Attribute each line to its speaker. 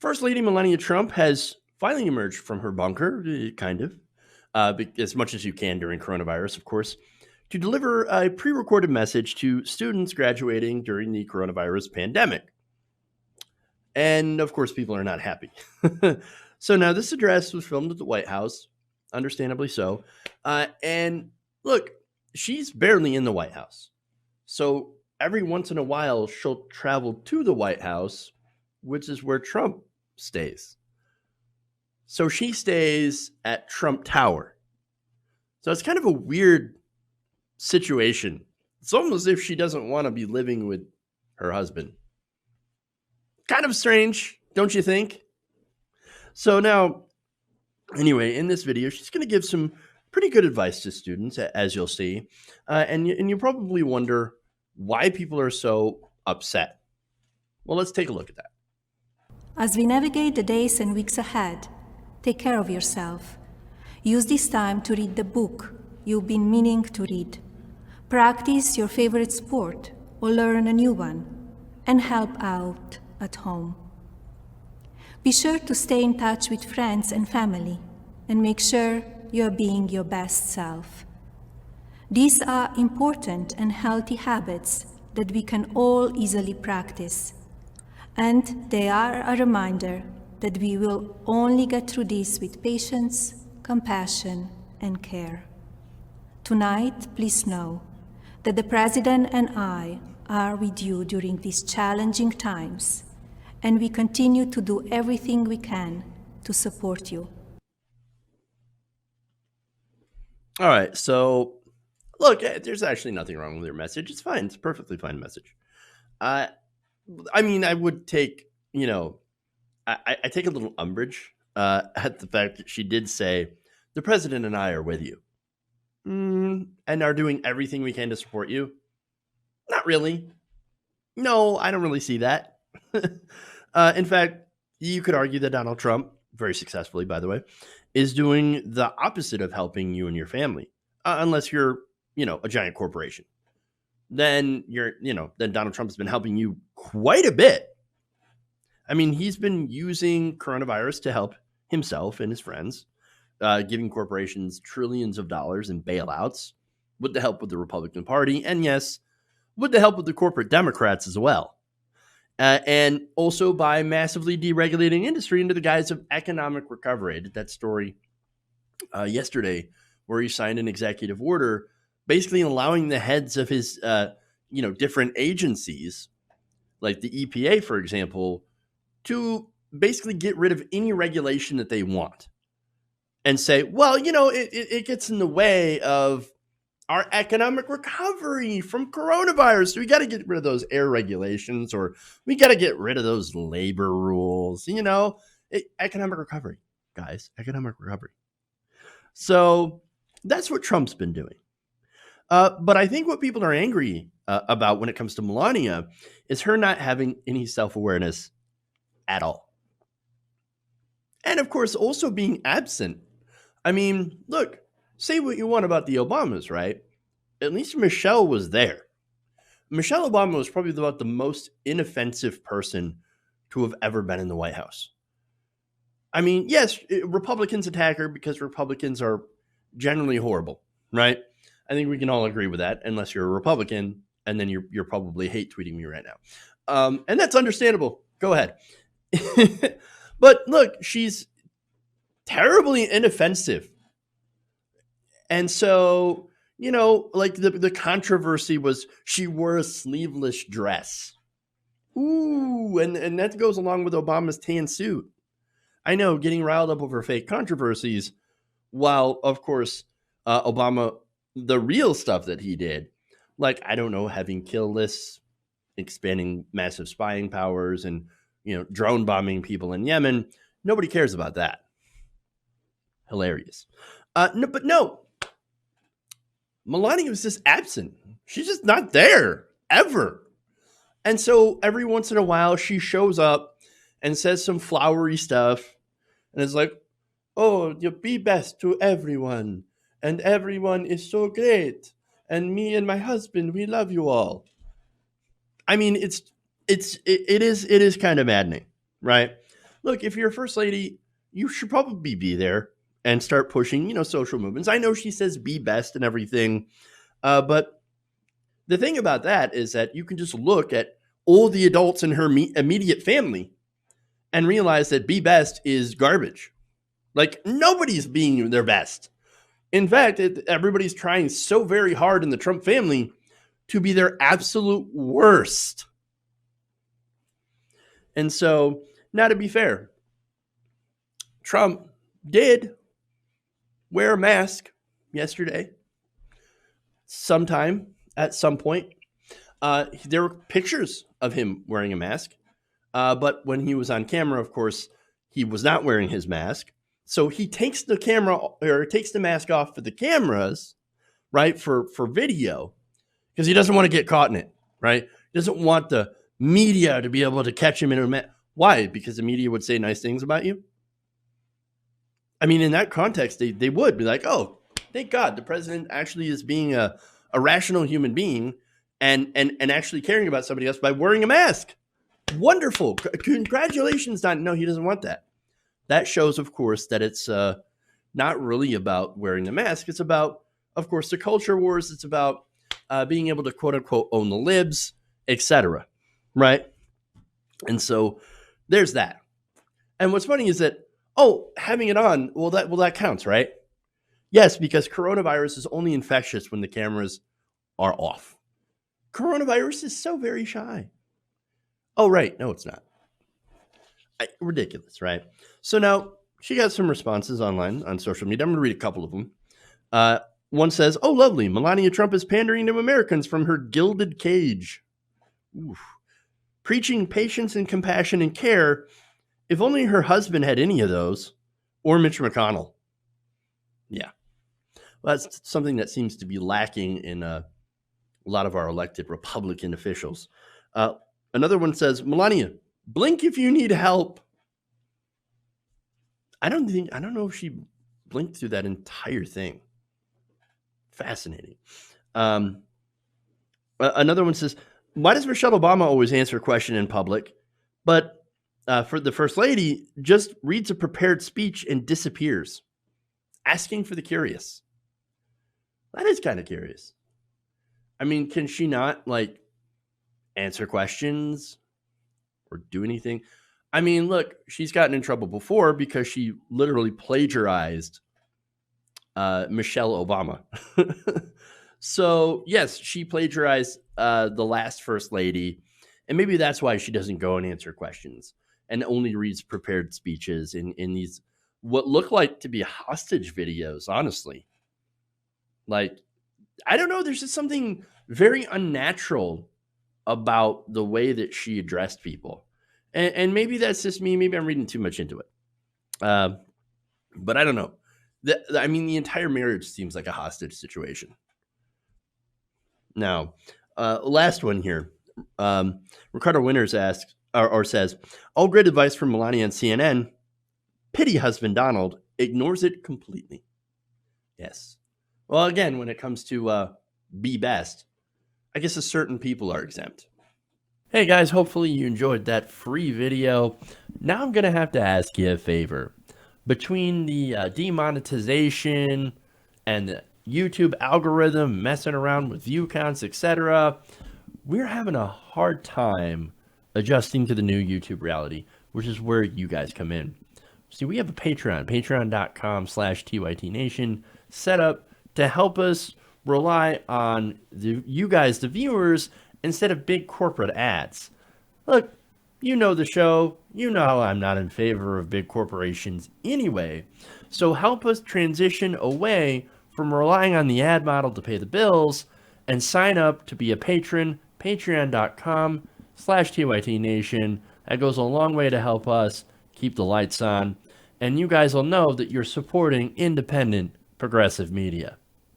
Speaker 1: First Lady Melania Trump has finally emerged from her bunker, kind of, as much as you can during coronavirus, of course, to deliver a pre recorded message to students graduating during the coronavirus pandemic. And of course, people are not happy. So now this address was filmed at the White House, understandably so. And look, she's barely in the White House. So every once in a while, she'll travel to the White House, which is where Trump stays. So she stays at Trump Tower. So it's kind of a weird situation. It's almost as if she doesn't want to be living with her husband. Kind of strange, don't you think? So now, anyway, in this video, she's going to give some pretty good advice to students, as you'll see. And you probably wonder why people are so upset. Well, let's take a look at that.
Speaker 2: As we navigate the days and weeks ahead, take care of yourself. Use this time to read the book you've been meaning to read. Practice your favorite sport or learn a new one, and help out at home. Be sure to stay in touch with friends and family, and make sure you are being your best self. These are important and healthy habits that we can all easily practice. And they are a reminder that we will only get through this with patience, compassion, and care. Tonight, please know that the President and I are with you during these challenging times, and we continue to do everything we can to support you.
Speaker 1: All right, so look, there's actually nothing wrong with your message. It's fine. It's a perfectly fine message. I mean, I would take, I take a little umbrage at the fact that she did say, the president and I are with you and are doing everything we can to support you. Not really. No, I don't really see that. In fact, you could argue that Donald Trump, very successfully, by the way, is doing the opposite of helping you and your family, unless you're, a giant corporation. Then then Donald Trump has been helping you quite a bit. I mean, he's been using coronavirus to help himself and his friends, giving corporations trillions of dollars in bailouts with the help of the Republican Party. And yes, with the help of the corporate Democrats as well. And also by massively deregulating industry under the guise of economic recovery. I did that story yesterday where he signed an executive order basically allowing the heads of his, different agencies, like the EPA, for example, to basically get rid of any regulation that they want and say, well, it gets in the way of our economic recovery from coronavirus. So we got to get rid of those air regulations, or we got to get rid of those labor rules, economic recovery, guys, economic recovery. So that's what Trump's been doing. But I think what people are angry about when it comes to Melania is her not having any self-awareness at all. And of course, also being absent. I mean, look, say what you want about the Obamas, right? At least Michelle was there. Michelle Obama was probably about the most inoffensive person to have ever been in the White House. I mean, yes, Republicans attack her because Republicans are generally horrible, right? I think we can all agree with that, unless you're a Republican, and then you're probably hate tweeting me right now. And that's understandable. Go ahead. But look, she's terribly inoffensive. And so, like the controversy was she wore a sleeveless dress. Ooh, and that goes along with Obama's tan suit. I know, getting riled up over fake controversies, while, of course, Obama, the real stuff that he did, like, I don't know, having kill lists, expanding massive spying powers, and, drone bombing people in Yemen, nobody cares about that. Hilarious. No. Melania was just absent. She's just not there, ever. And so every once in a while, she shows up and says some flowery stuff. And it's like, oh, you be best to everyone. And everyone is so great. And me and my husband, we love you all. I mean, it is kind of maddening, right? look, if you're a first lady, you should probably be there and start pushing, social movements. I know she says be best and everything, but the thing about that is that you can just look at all the adults in her immediate family and realize that be best is garbage. Like, nobody's being their best. In fact, everybody's trying so very hard in the Trump family to be their absolute worst. And so, now to be fair, Trump did wear a mask yesterday, sometime at some point. There were pictures of him wearing a mask, but when he was on camera, of course, he was not wearing his mask. So he takes the mask off for the cameras, right, for video, because he doesn't want to get caught in it, right? He doesn't want the media to be able to catch him in a mask. Why? Because the media would say nice things about you. I mean, in that context, they would be like, oh, thank God the president actually is being a rational human being and actually caring about somebody else by wearing a mask. Wonderful. Congratulations, Don. No, he doesn't want that. That shows, of course, that it's not really about wearing the mask. It's about, of course, the culture wars. It's about being able to, quote unquote, own the libs, etc. Right? And so there's that. And what's funny is that, having it on, well, that counts, right? Yes, because coronavirus is only infectious when the cameras are off. Coronavirus is so very shy. Oh, right. No, it's not. Ridiculous, right? So now she got some responses online on social media. I'm going to read a couple of them. One says, oh, lovely. Melania Trump is pandering to Americans from her gilded cage. Oof. Preaching patience and compassion and care. If only her husband had any of those, or Mitch McConnell. Yeah. Well, that's something that seems to be lacking in a lot of our elected Republican officials. Another one says, Melania, blink if you need help. I don't know if she blinked through that entire thing. Fascinating. Another one says, why does Michelle Obama always answer a question in public, but for the first lady just reads a prepared speech and disappears? Asking for the curious. That is kind of curious. I mean, can she not answer questions or do anything? I mean, look, she's gotten in trouble before because she literally plagiarized Michelle Obama. So, yes, she plagiarized the last first lady, and maybe that's why she doesn't go and answer questions and only reads prepared speeches in these what look like to be hostage videos, honestly. I don't know, there's just something very unnatural about the way that she addressed people. And maybe that's just me. Maybe I'm reading too much into it. But I don't know. The entire marriage seems like a hostage situation. Now, last one here. Ricardo Winters asks or says, all great advice from Melania and CNN. Pity husband Donald ignores it completely. Yes. Well, again, when it comes to be best, I guess a certain people are exempt. Hey guys, hopefully you enjoyed that free video. Now I'm going to have to ask you a favor. Between the demonetization and the YouTube algorithm messing around with view counts, etc., we're having a hard time adjusting to the new YouTube reality, which is where you guys come in. See, we have a Patreon, patreon.com/TYTNation, set up to help us rely on you guys, the viewers, instead of big corporate ads. Look, you know the show. You know I'm not in favor of big corporations anyway. So help us transition away from relying on the ad model to pay the bills and sign up to be a patron, patreon.com/TYTNation. That goes a long way to help us keep the lights on. And you guys will know that you're supporting independent progressive media.